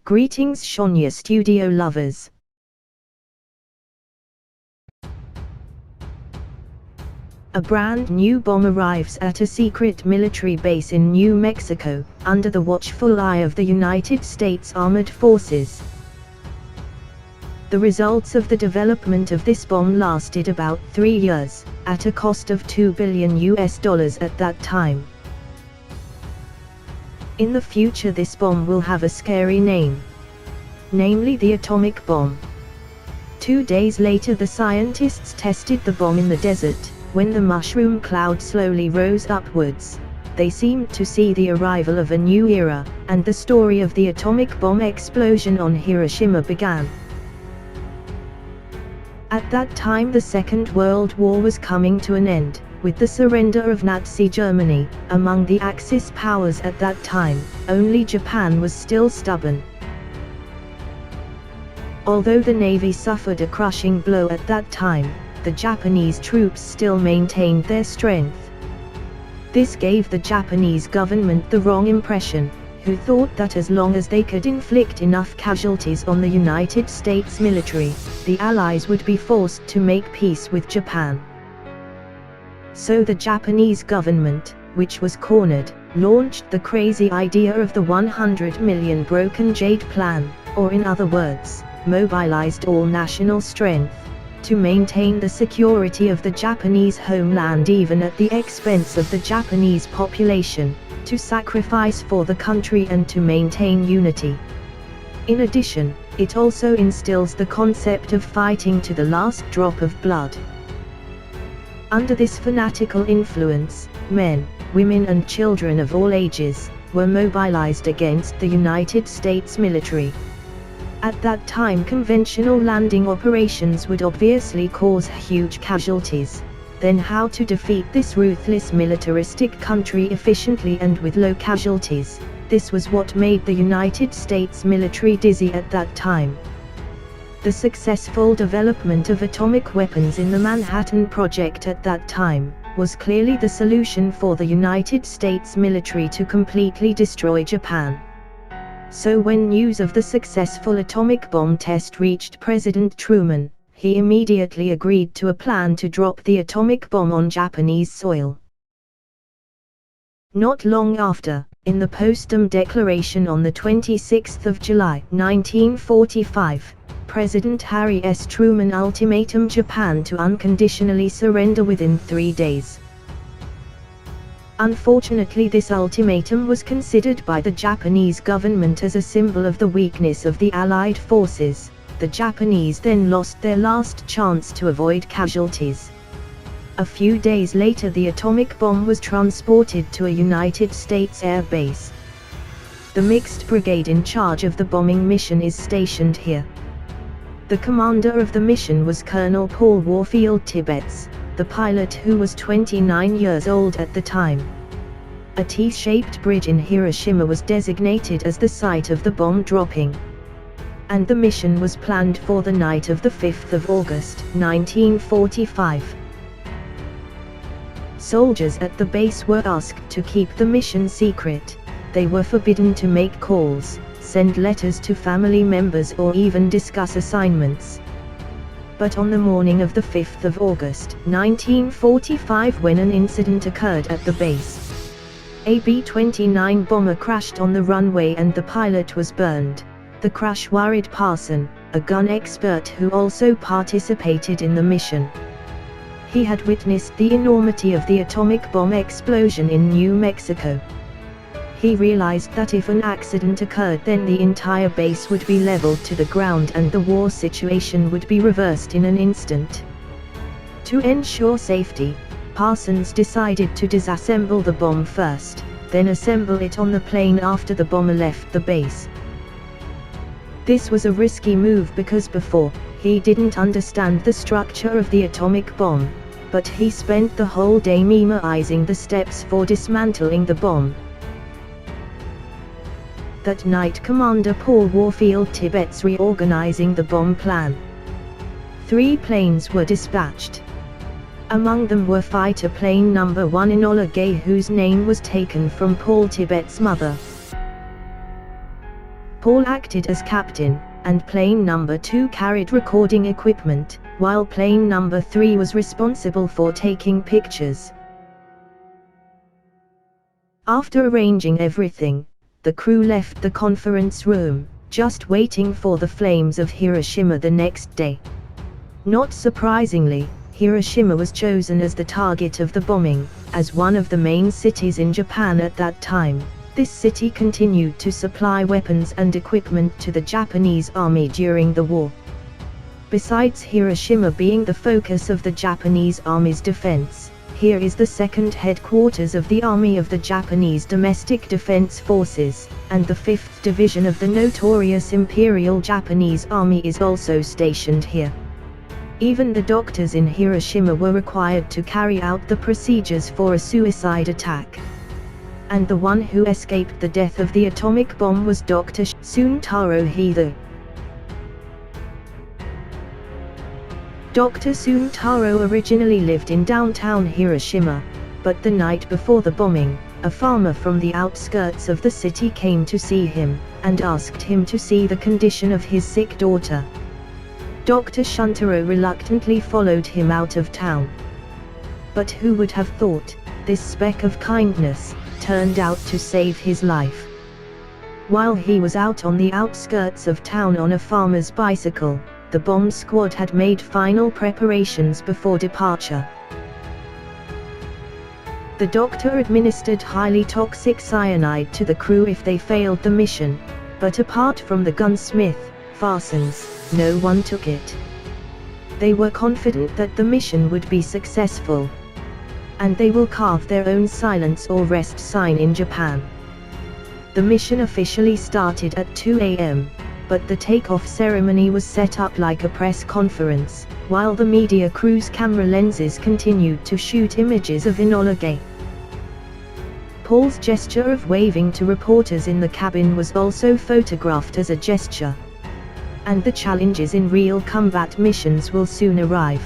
Greetings Shonya Studio lovers. A brand new bomb arrives at a secret military base in New Mexico, under the watchful eye of the United States Armored Forces. The results of the development of this bomb lasted about 3 years, at a cost of $2 billion at that time. In the future this bomb will have a scary name, namely the atomic bomb. 2 days later the scientists tested the bomb in the desert. When the mushroom cloud slowly rose upwards, they seemed to see the arrival of a new era, and the story of the atomic bomb explosion on Hiroshima began. At that time the Second World War was coming to an end, with the surrender of Nazi Germany. Among the Axis powers at that time, only Japan was still stubborn. Although the Navy suffered a crushing blow at that time, the Japanese troops still maintained their strength. This gave the Japanese government the wrong impression, who thought that as long as they could inflict enough casualties on the United States military, the Allies would be forced to make peace with Japan. So the Japanese government, which was cornered, launched the crazy idea of the 100 million broken jade plan, or in other words, mobilized all national strength to maintain the security of the Japanese homeland even at the expense of the Japanese population, to sacrifice for the country and to maintain unity. In addition, it also instills the concept of fighting to the last drop of blood. Under this fanatical influence, men, women and children of all ages were mobilized against the United States military. At that time conventional landing operations would obviously cause huge casualties. Then how to defeat this ruthless militaristic country efficiently and with low casualties, this was what made the United States military dizzy at that time. The successful development of atomic weapons in the Manhattan Project at that time was clearly the solution for the United States military to completely destroy Japan. So when news of the successful atomic bomb test reached President Truman, he immediately agreed to a plan to drop the atomic bomb on Japanese soil. Not long after, in the Potsdam Declaration on the 26th of July, 1945, President Harry S. Truman ultimatum Japan to unconditionally surrender within 3 days. Unfortunately this ultimatum was considered by the Japanese government as a symbol of the weakness of the Allied forces. The Japanese then lost their last chance to avoid casualties. A few days later the atomic bomb was transported to a United States air base. The mixed brigade in charge of the bombing mission is stationed here. The commander of the mission was Colonel Paul Warfield Tibbets, the pilot who was 29 years old at the time. A T-shaped bridge in Hiroshima was designated as the site of the bomb dropping. And the mission was planned for the night of the 5th of August, 1945. Soldiers at the base were asked to keep the mission secret. They were forbidden to make calls, send letters to family members or even discuss assignments. But on the morning of the 5th of August, 1945 when an incident occurred at the base, a B-29 bomber crashed on the runway and the pilot was burned. The crash worried Parson, a gun expert who also participated in the mission. He had witnessed the enormity of the atomic bomb explosion in New Mexico. He realized that if an accident occurred then the entire base would be leveled to the ground and the war situation would be reversed in an instant. To ensure safety, Parsons decided to disassemble the bomb first, then assemble it on the plane after the bomber left the base. This was a risky move because before, he didn't understand the structure of the atomic bomb, but he spent the whole day memorizing the steps for dismantling the bomb. That night Commander Paul Warfield Tibbets reorganizing the bomb plan. 3 planes were dispatched. Among them were fighter plane number 1 Enola Gay, whose name was taken from Paul Tibbets' mother. Paul acted as captain, and plane number 2 carried recording equipment, while plane number 3 was responsible for taking pictures. After arranging everything, the crew left the conference room, just waiting for the flames of Hiroshima the next day. Not surprisingly, Hiroshima was chosen as the target of the bombing, as one of the main cities in Japan at that time. This city continued to supply weapons and equipment to the Japanese army during the war. Besides Hiroshima being the focus of the Japanese army's defense, here is the second headquarters of the Army of the Japanese Domestic Defense Forces, and the 5th Division of the notorious Imperial Japanese Army is also stationed here. Even the doctors in Hiroshima were required to carry out the procedures for a suicide attack. And the one who escaped the death of the atomic bomb was Dr. Suntaro Hido. Dr. Suntaro originally lived in downtown Hiroshima, but the night before the bombing, a farmer from the outskirts of the city came to see him, and asked him to see the condition of his sick daughter. Dr. Suntaro reluctantly followed him out of town. But who would have thought, this speck of kindness turned out to save his life. While he was out on the outskirts of town on a farmer's bicycle, the bomb squad had made final preparations before departure. The doctor administered highly toxic cyanide to the crew if they failed the mission, but apart from the gunsmith, Farsons, no one took it. They were confident that the mission would be successful. And they will carve their own silence or rest sign in Japan. The mission officially started at 2 a.m., but the takeoff ceremony was set up like a press conference, while the media crew's camera lenses continued to shoot images of Enola Gay. Paul's gesture of waving to reporters in the cabin was also photographed as a gesture. And the challenges in real combat missions will soon arrive.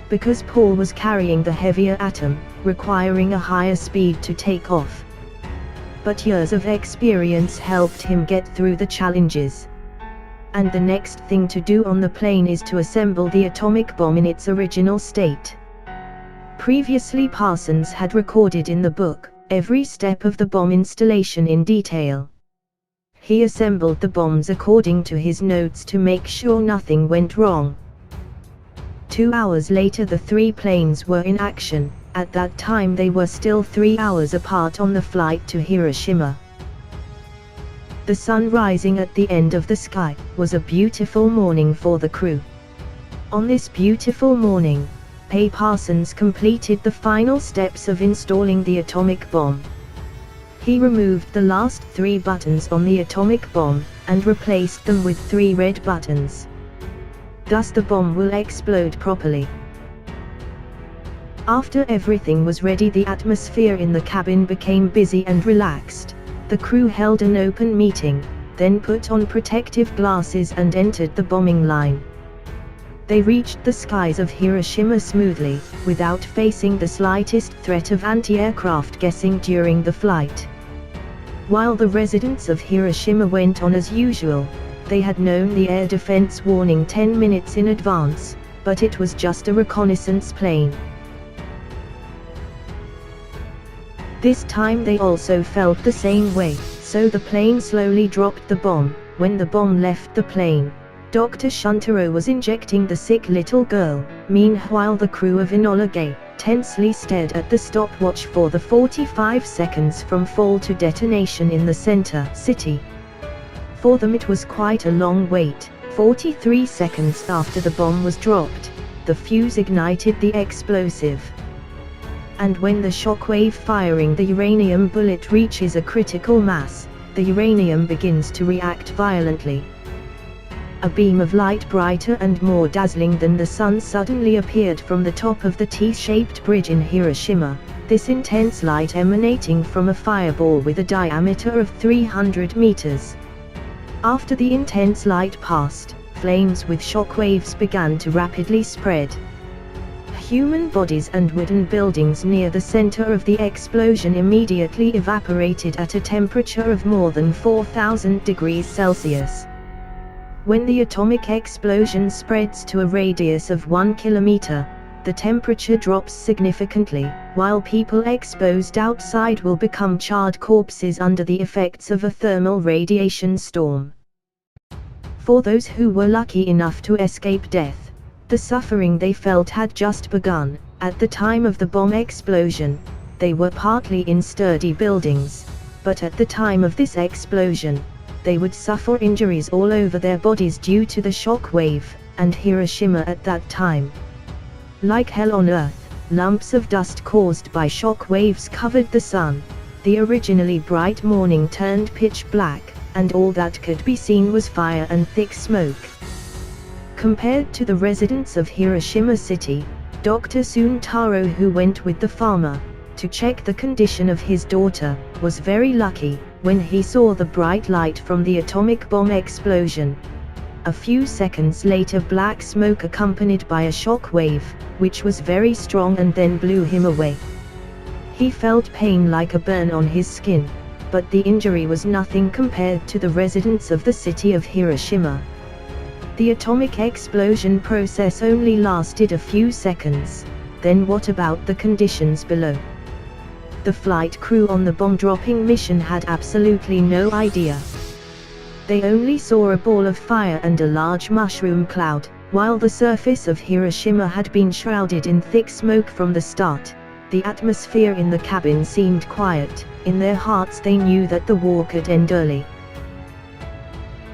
Because Paul was carrying the heavier atom, requiring a higher speed to take off. But years of experience helped him get through the challenges. And the next thing to do on the plane is to assemble the atomic bomb in its original state. Previously Parsons had recorded in the book every step of the bomb installation in detail. He assembled the bombs according to his notes to make sure nothing went wrong. 2 hours later the 3 planes were in action. At that time they were still 3 hours apart on the flight to Hiroshima. The sun rising at the end of the sky was a beautiful morning for the crew. On this beautiful morning, Parsons completed the final steps of installing the atomic bomb. He removed the last 3 buttons on the atomic bomb, and replaced them with 3 red buttons. Thus the bomb will explode properly. After everything was ready, the atmosphere in the cabin became busy and relaxed. The crew held an open meeting, then put on protective glasses and entered the bombing line. They reached the skies of Hiroshima smoothly, without facing the slightest threat of anti-aircraft guessing during the flight. While the residents of Hiroshima went on as usual, they had known the air defense warning 10 minutes in advance, but it was just a reconnaissance plane. This time they also felt the same way, so the plane slowly dropped the bomb. When the bomb left the plane, Dr. Suntaro was injecting the sick little girl. Meanwhile the crew of Enola Gay tensely stared at the stopwatch for the 45 seconds from fall to detonation in the center city. For them it was quite a long wait. 43 seconds after the bomb was dropped, the fuse ignited the explosive. And when the shockwave firing the uranium bullet reaches a critical mass, the uranium begins to react violently. A beam of light brighter and more dazzling than the sun suddenly appeared from the top of the T-shaped bridge in Hiroshima, this intense light emanating from a fireball with a diameter of 300 meters. After the intense light passed, flames with shock waves began to rapidly spread. human bodies and wooden buildings near the center of the explosion immediately evaporated at a temperature of more than 4,000 degrees Celsius. When the atomic explosion spreads to a radius of 1 kilometer, the temperature drops significantly, while people exposed outside will become charred corpses under the effects of a thermal radiation storm. For those who were lucky enough to escape death, the suffering they felt had just begun. At the time of the bomb explosion, they were partly in sturdy buildings, but at the time of this explosion, they would suffer injuries all over their bodies due to the shock wave, and Hiroshima at that time. Like hell on earth, lumps of dust caused by shock waves covered the sun. The originally bright morning turned pitch black, and all that could be seen was fire and thick smoke. Compared to the residents of Hiroshima City, Dr. Suntaro, who went with the farmer to check the condition of his daughter, was very lucky when he saw the bright light from the atomic bomb explosion. A few seconds later, black smoke accompanied by a shock wave, which was very strong and then blew him away. He felt pain like a burn on his skin, but the injury was nothing compared to the residents of the city of Hiroshima. The atomic explosion process only lasted a few seconds. Then what about the conditions below? The flight crew on the bomb-dropping mission had absolutely no idea. They only saw a ball of fire and a large mushroom cloud. While the surface of Hiroshima had been shrouded in thick smoke from the start, the atmosphere in the cabin seemed quiet. In their hearts they knew that the war could end early.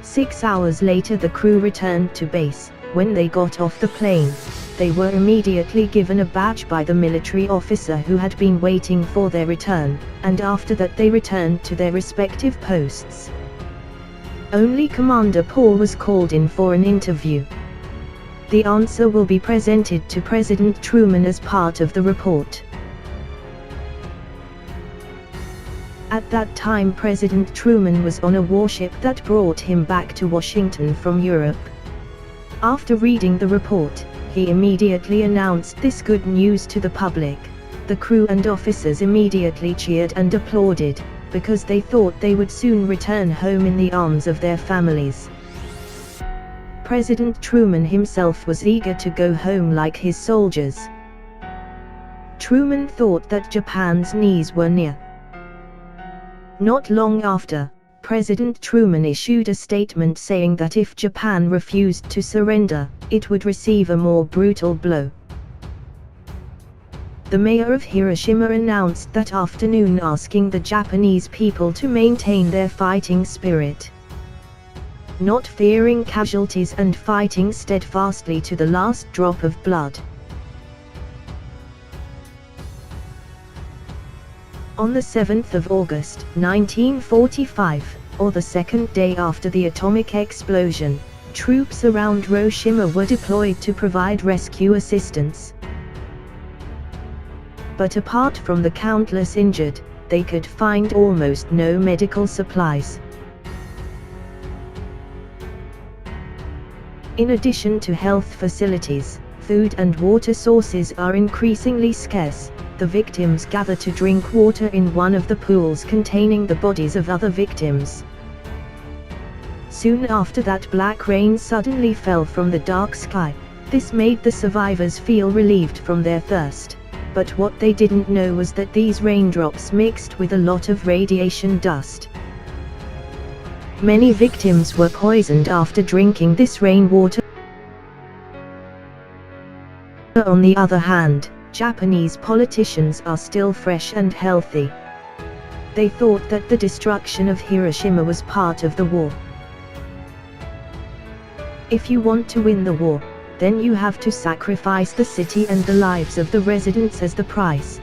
6 hours later the crew returned to base. When they got off the plane, they were immediately given a badge by the military officer who had been waiting for their return, and after that they returned to their respective posts. Only Commander Paul was called in for an interview. The answer will be presented to President Truman as part of the report. At that time President Truman was on a warship that brought him back to Washington from Europe. After reading the report, he immediately announced this good news to the public. The crew and officers immediately cheered and applauded, because they thought they would soon return home in the arms of their families. President Truman himself was eager to go home like his soldiers. Truman thought that Japan's knees were near. Not long after, President Truman issued a statement saying that if Japan refused to surrender, it would receive a more brutal blow. The mayor of Hiroshima announced that afternoon, asking the Japanese people to maintain their fighting spirit, not fearing casualties and fighting steadfastly to the last drop of blood. On the 7th of August, 1945, or the second day after the atomic explosion, troops around Hiroshima were deployed to provide rescue assistance. But apart from the countless injured, they could find almost no medical supplies. In addition to health facilities, food and water sources are increasingly scarce. The victims gather to drink water in one of the pools containing the bodies of other victims. Soon after that, black rain suddenly fell from the dark sky. This made the survivors feel relieved from their thirst. But what they didn't know was that these raindrops mixed with a lot of radiation dust. Many victims were poisoned after drinking this rainwater. On the other hand, Japanese politicians are still fresh and healthy. They thought that the destruction of Hiroshima was part of the war. If you want to win the war, then you have to sacrifice the city and the lives of the residents as the price.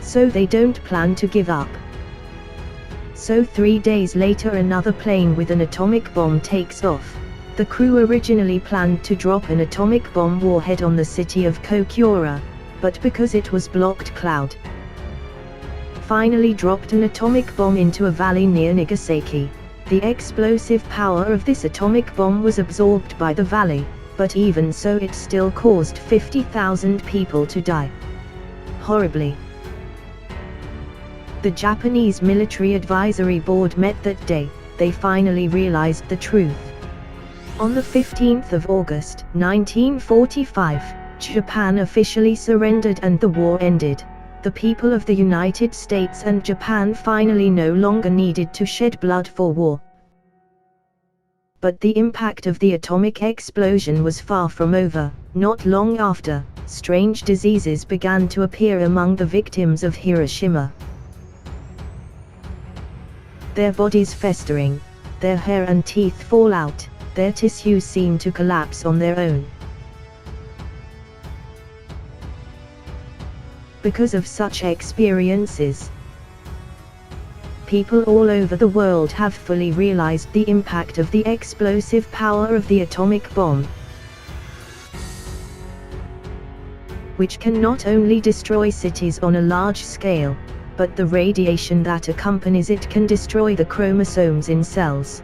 So they don't plan to give up. So 3 days later another plane with an atomic bomb takes off. The crew originally planned to drop an atomic bomb warhead on the city of Kokura, but because it was blocked, cloud finally dropped an atomic bomb into a valley near Nagasaki. The explosive power of this atomic bomb was absorbed by the valley, but even so it still caused 50,000 people to die. Horribly. The Japanese Military Advisory Board met that day. They finally realized the truth. On the 15th of August, 1945, Japan officially surrendered and the war ended. The people of the United States and Japan finally no longer needed to shed blood for war. But the impact of the atomic explosion was far from over. Not long after, strange diseases began to appear among the victims of Hiroshima. Their bodies festering, their hair and teeth fall out, their tissues seem to collapse on their own. Because of such experiences, people all over the world have fully realized the impact of the explosive power of the atomic bomb, which can not only destroy cities on a large scale, but the radiation that accompanies it can destroy the chromosomes in cells,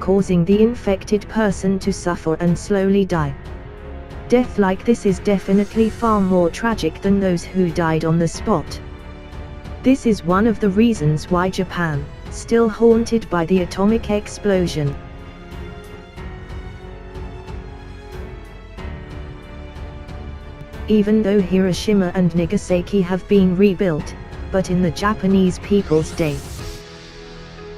causing the infected person to suffer and slowly die. Death like this is definitely far more tragic than those who died on the spot. This is one of the reasons why Japan, still haunted by the atomic explosion, even though Hiroshima and Nagasaki have been rebuilt, but in the Japanese people's day,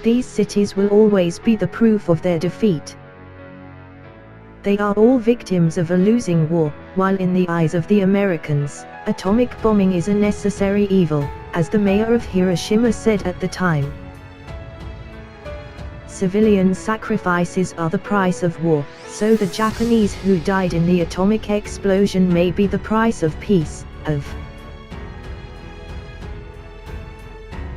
these cities will always be the proof of their defeat. They are all victims of a losing war, while in the eyes of the Americans, atomic bombing is a necessary evil, as the mayor of Hiroshima said at the time. Civilian sacrifices are the price of war, so the Japanese who died in the atomic explosion may be the price of peace. Of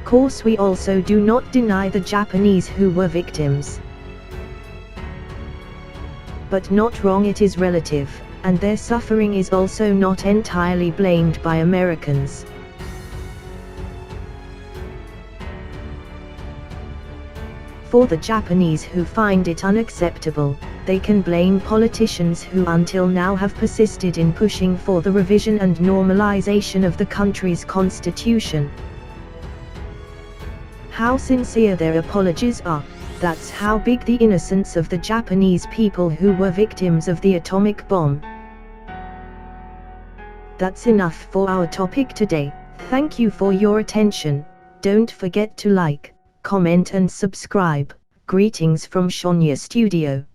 course, we also do not deny the Japanese who were victims. But not wrong, it is relative, and their suffering is also not entirely blamed by Americans. For the Japanese who find it unacceptable, they can blame politicians who until now have persisted in pushing for the revision and normalization of the country's constitution. How sincere their apologies are, that's how big the innocence of the Japanese people who were victims of the atomic bomb. That's enough for our topic today. Thank you for your attention. Don't forget to like, comment and subscribe. Greetings from Shonya Studio.